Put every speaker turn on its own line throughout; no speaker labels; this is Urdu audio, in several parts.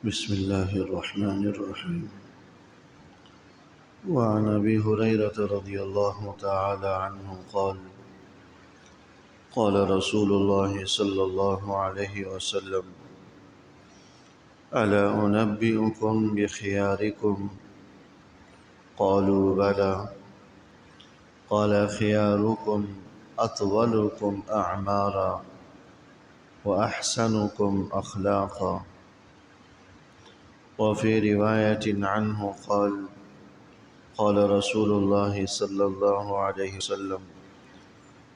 بسم الله الرحمن الرحيم. وعن أبي هريرة رضي الله تعالى عنه قال قال رسول الله صلى الله عليه وسلم: ألا أنبئكم بخياركم؟ قالوا بلى. قال: خياركم أطولكم أعمارا وأحسنكم أخلاقا. وفي رواية عنه قال: قال رسول الله صلى الله عليه وسلم: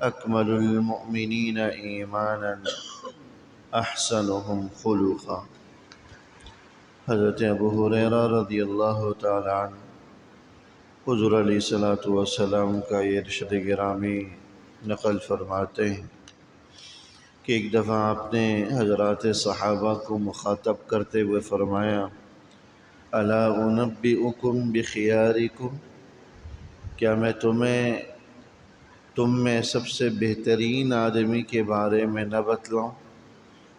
أكمل المؤمنين إيمانا أحسنهم خلقا۔ حضرت ابو ہریرہ رضی اللہ تعالی عنہ حضور علیہ الصلوۃ والسلام کا یہ ارشاد گرامی نقل فرماتے ہیں کہ ایک دفعہ آپ نے حضرات صحابہ کو مخاطب کرتے ہوئے فرمایا: الا انبئکم بخیارکم؟ کیا میں تم میں سب سے بہترین آدمی کے بارے میں نہ بتلاؤں،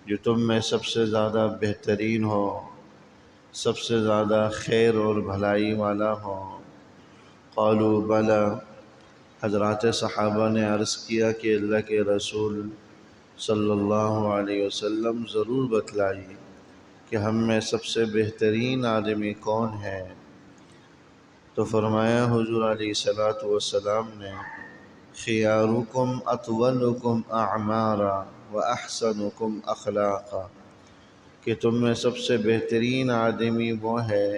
جو تم میں سب سے زیادہ بہترین ہو، سب سے زیادہ خیر اور بھلائی والا ہو؟ قالوا بلی۔ حضرات صحابہ نے عرض کیا کہ اللہ کے رسول صلی اللہ علیہ وسلم ضرور بتلائیے کہ ہم میں سب سے بہترین آدمی کون ہے؟ تو فرمایا حضور علیہ الصلوۃ والسلام نے: خیارکم اطولکم اعمارا واحسنکم اخلاقا، کہ تم میں سب سے بہترین آدمی وہ ہے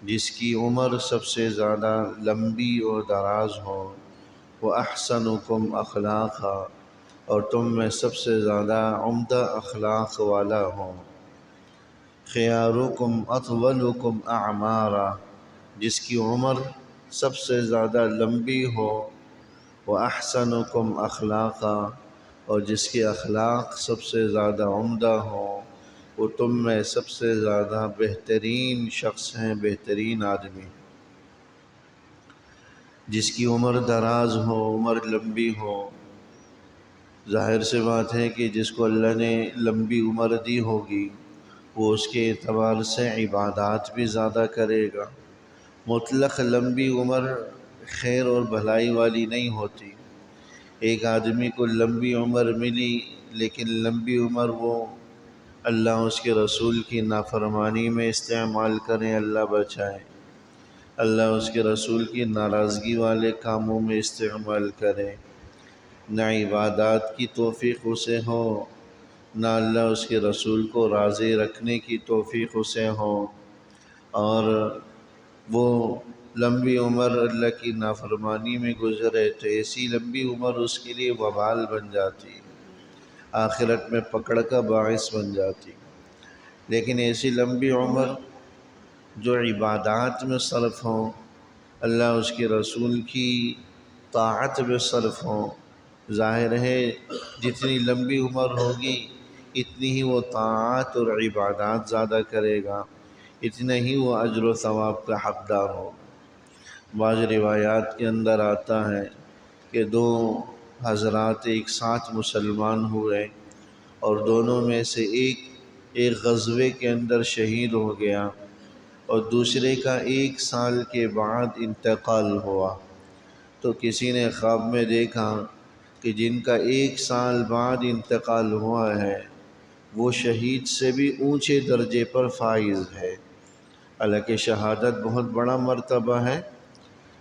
جس کی عمر سب سے زیادہ لمبی اور دراز ہو، واحسنکم اخلاقا، اور تم میں سب سے زیادہ عمدہ اخلاق والا ہو۔ خیارکم اطولکم اعمارا، جس کی عمر سب سے زیادہ لمبی ہو، وَأَحْسَنُكُمْ أَخْلَاقًا، اور جس کے اخلاق سب سے زیادہ عمدہ ہوں، وہ تم میں سب سے زیادہ بہترین شخص ہیں، بہترین آدمی۔ جس کی عمر دراز ہو، عمر لمبی ہو، ظاہر سی بات ہے کہ جس کو اللہ نے لمبی عمر دی ہوگی وہ اس کے اعتبار سے عبادات بھی زیادہ کرے گا۔ مطلق لمبی عمر خیر اور بھلائی والی نہیں ہوتی۔ ایک آدمی کو لمبی عمر ملی لیکن لمبی عمر وہ اللہ اس کے رسول کی نافرمانی میں استعمال کریں، اللہ بچائے، اللہ اس کے رسول کی ناراضگی والے کاموں میں استعمال کرے، نہ عبادات کی توفیق اسے ہو، نہ اللہ اس کے رسول کو راضی رکھنے کی توفیق اسے ہو، اور وہ لمبی عمر اللہ کی نافرمانی میں گزرے تو ایسی لمبی عمر اس کے لیے وبال بن جاتی، آخرت میں پکڑ کا باعث بن جاتی۔ لیکن ایسی لمبی عمر جو عبادات میں صرف ہوں، اللہ اس کے رسول کی طاعت میں صرف ہوں، ظاہر ہے جتنی لمبی عمر ہوگی اتنی ہی وہ طاعت اور عبادات زیادہ کرے گا، اتنا ہی وہ اجر و ثواب کا حقدار ہو۔ بعض روایات کے اندر آتا ہے کہ دو حضرات ایک ساتھ مسلمان ہوئے اور دونوں میں سے ایک غزوے کے اندر شہید ہو گیا اور دوسرے کا 1 سال کے بعد انتقال ہوا۔ تو کسی نے خواب میں دیکھا کہ جن کا 1 سال بعد انتقال ہوا ہے وہ شہید سے بھی اونچے درجے پر فائز ہے۔ حالانکہ شہادت بہت بڑا مرتبہ ہے،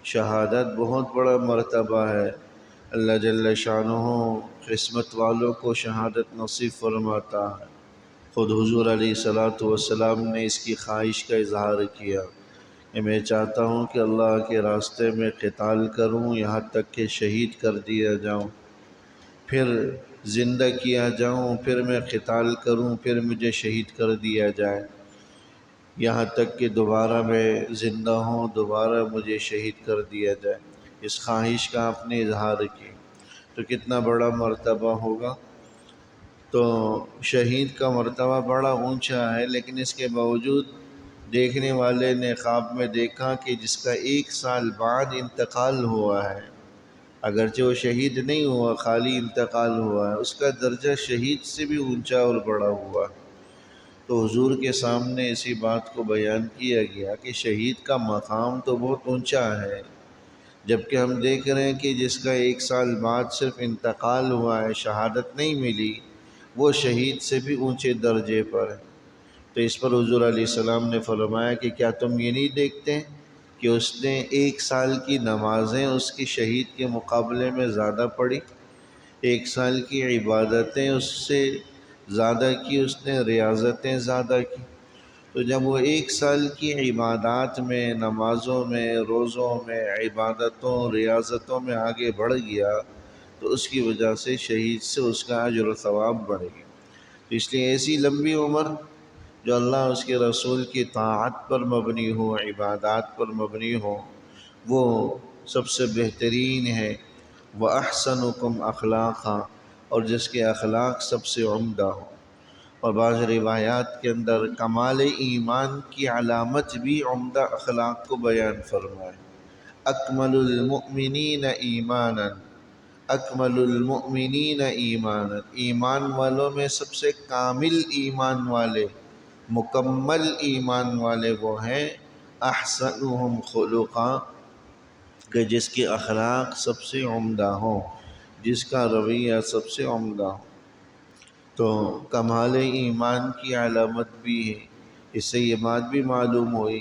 شہادت بہت بڑا مرتبہ ہے۔ اللہ جل شانہ قسمت والوں کو شہادت نصیب فرماتا ہے۔ خود حضور علیہ الصلوۃ والسلام نے اس کی خواہش کا اظہار کیا کہ میں چاہتا ہوں کہ اللہ کے راستے میں قتال کروں، یہاں تک کہ شہید کر دیا جاؤں، پھر زندہ کیا جاؤں، پھر میں قتال کروں، پھر مجھے شہید کر دیا جائے، یہاں تک کہ دوبارہ میں زندہ ہوں، دوبارہ مجھے شہید کر دیا جائے۔ اس خواہش کا آپ نے اظہار کیا تو کتنا بڑا مرتبہ ہوگا۔ تو شہید کا مرتبہ بڑا اونچا ہے، لیکن اس کے باوجود دیکھنے والے نے خواب میں دیکھا کہ جس کا 1 سال بعد انتقال ہوا ہے، اگرچہ وہ شہید نہیں ہوا، خالی انتقال ہوا ہے، اس کا درجہ شہید سے بھی اونچا اور بڑا ہوا۔ تو حضور کے سامنے اسی بات کو بیان کیا گیا کہ شہید کا مقام تو بہت اونچا ہے، جبکہ ہم دیکھ رہے ہیں کہ جس کا 1 سال بعد صرف انتقال ہوا ہے، شہادت نہیں ملی، وہ شہید سے بھی اونچے درجے پر ہے۔ تو اس پر حضور علیہ السلام نے فرمایا کہ کیا تم یہ نہیں دیکھتے کہ اس نے 1 سال کی نمازیں اس کی شہید کے مقابلے میں زیادہ پڑھی، 1 سال کی عبادتیں اس سے زیادہ کی، اس نے ریاضتیں زیادہ کی۔ تو جب وہ 1 سال کی عبادات میں، نمازوں میں، روزوں میں، عبادتوں، ریاضتوں میں آگے بڑھ گیا تو اس کی وجہ سے شہید سے اس کا اجر و ثواب بڑھ گیا۔ تو اس لیے ایسی لمبی عمر جو اللہ اس کے رسول کی طاعت پر مبنی ہو، عبادات پر مبنی ہو، وہ سب سے بہترین ہے۔ وَأَحْسَنُكُمْ أَخْلَاقًا، اور جس کے اخلاق سب سے عمدہ ہو۔ اور بعض روایات کے اندر کمال ایمان کی علامت بھی عمدہ اخلاق کو بیان فرمائے۔ اکمل المؤمنین ایمانا، اکمل المؤمنین ایمانا، ایمان والوں میں سب سے کامل ایمان والے، مکمل ایمان والے وہ ہیں احسنہم خلقا، کہ جس کے اخلاق سب سے عمدہ ہوں، جس کا رویہ سب سے عمدہ ہو۔ تو کمال ایمان کی علامت بھی ہے۔ اس سے یہ بات بھی معلوم ہوئی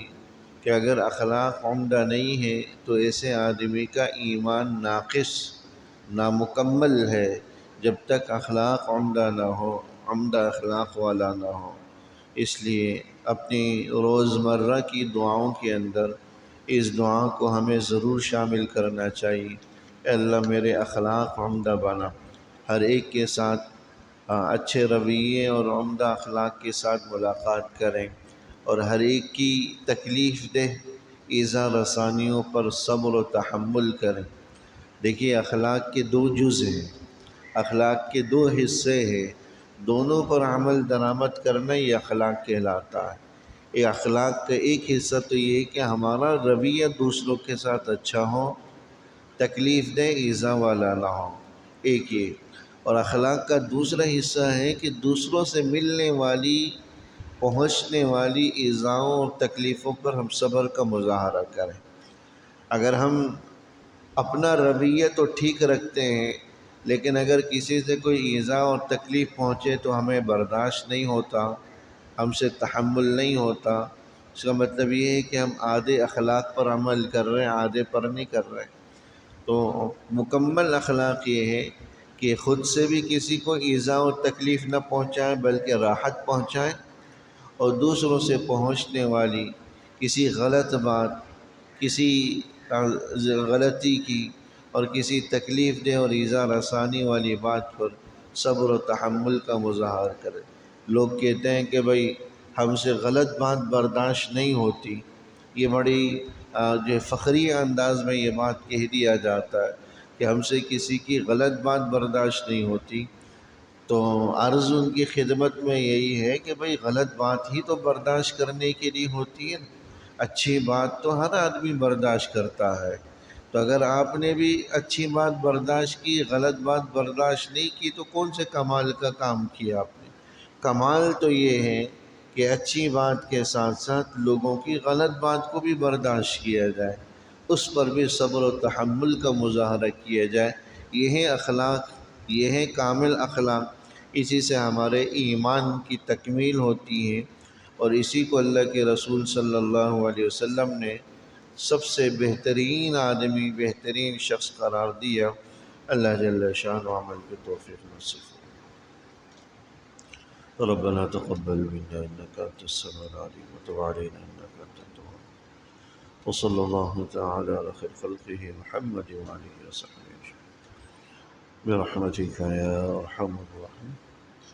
کہ اگر اخلاق عمدہ نہیں ہے تو ایسے آدمی کا ایمان ناقص، نامکمل ہے، جب تک اخلاق عمدہ نہ ہو، عمدہ اخلاق والا نہ ہو۔ اس لیے اپنی روزمرہ کی دعاؤں کے اندر اس دعا کو ہمیں ضرور شامل کرنا چاہیے۔ اے اللہ میرے اخلاق عمدہ بنا، ہر ایک کے ساتھ اچھے رویے اور عمدہ اخلاق کے ساتھ ملاقات کریں، اور ہر ایک کی تکلیف دہ ایذا رسانیوں پر صبر و تحمل کریں۔ دیکھیے اخلاق کے 2 جز ہیں، اخلاق کے 2 حصے ہیں، دونوں پر عمل درآمد کرنا یہ اخلاق کہلاتا ہے۔ یہ اخلاق کا ایک حصہ تو یہ ہے کہ ہمارا رویہ دوسروں کے ساتھ اچھا ہو، تکلیف دہ ایذا والا نہ ہو، ایک یہ۔ اور اخلاق کا دوسرا حصہ ہے کہ دوسروں سے ملنے والی، پہنچنے والی ایذاؤں اور تکلیفوں پر ہم صبر کا مظاہرہ کریں۔ اگر ہم اپنا رویہ تو ٹھیک رکھتے ہیں، لیکن اگر کسی سے کوئی ایذا اور تکلیف پہنچے تو ہمیں برداشت نہیں ہوتا، ہم سے تحمل نہیں ہوتا، اس کا مطلب یہ ہے کہ ہم آدھے اخلاق پر عمل کر رہے ہیں، آدھے پر نہیں کر رہے۔ تو مکمل اخلاق یہ ہے کہ خود سے بھی کسی کو ایذا اور تکلیف نہ پہنچائیں بلکہ راحت پہنچائیں، اور دوسروں سے پہنچنے والی کسی غلط بات، کسی غلطی کی اور کسی تکلیف دہ اور ایذا رسانی والی بات پر صبر و تحمل کا مظاہرہ کرے۔ لوگ کہتے ہیں کہ بھئی ہم سے غلط بات برداشت نہیں ہوتی، یہ بڑی جو فخری انداز میں یہ بات کہہ دیا جاتا ہے کہ ہم سے کسی کی غلط بات برداشت نہیں ہوتی۔ تو عرض ان کی خدمت میں یہی ہے کہ بھئی غلط بات ہی تو برداشت کرنے کے لیے ہوتی ہے، اچھی بات تو ہر آدمی برداشت کرتا ہے۔ تو اگر آپ نے بھی اچھی بات برداشت کی، غلط بات برداشت نہیں کی، تو کون سے کمال کا کام کیا آپ نے؟ کمال تو یہ ہے کہ اچھی بات کے ساتھ ساتھ لوگوں کی غلط بات کو بھی برداشت کیا جائے، اس پر بھی صبر و تحمل کا مظاہرہ کیا جائے۔ یہ ہے اخلاق، یہ ہے کامل اخلاق۔ اسی سے ہمارے ایمان کی تکمیل ہوتی ہے، اور اسی کو اللہ کے رسول صلی اللہ علیہ وسلم نے سب سے بہترین آدمی، بہترین شخص قرار دیا۔ اللہ جل شانہ عمل کی توفیق نصیب فرمائے۔ ربنا تقبل منا انك انت السميع العليم وتب علينا انك انت التواب، وصلى الله تعالى على خير خلقه محمد وآله وصحبه أجمعين برحمتك يا أرحم الراحمين.